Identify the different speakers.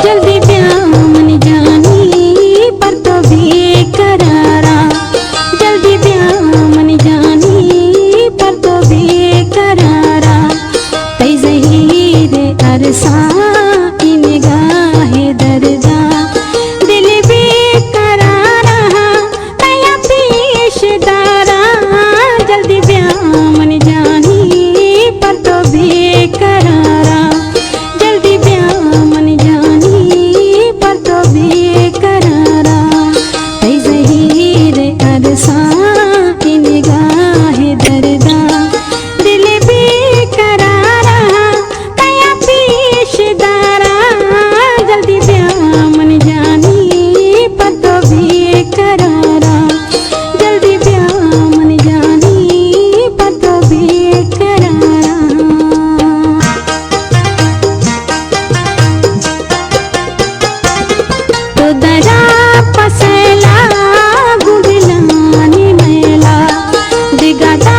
Speaker 1: जल्दी ब्याह मन जानी पर तो बेकरारा, जल्दी ब्याह मन जानी पर तो बेकरारा। तै ज़हीर अरसा की निगाहे दर्दा, दिल बेकरारा नया पेशदारा। जल्दी ब्याह मन जानी पर तो बेकरारा, जल्दी ब्याह मन जानी पर तो बेकरारा। तै ज़हीर अरसा की निगाहे दर्दा, दिल बेकरारा नया पेशदारा। जल्दी ब्याह मन जानी पर तो बेकरारा, जल्दी ब्याह मन जानी पर तो बेकरारा। तो दरा पसला गुडलानी मेला दिगादा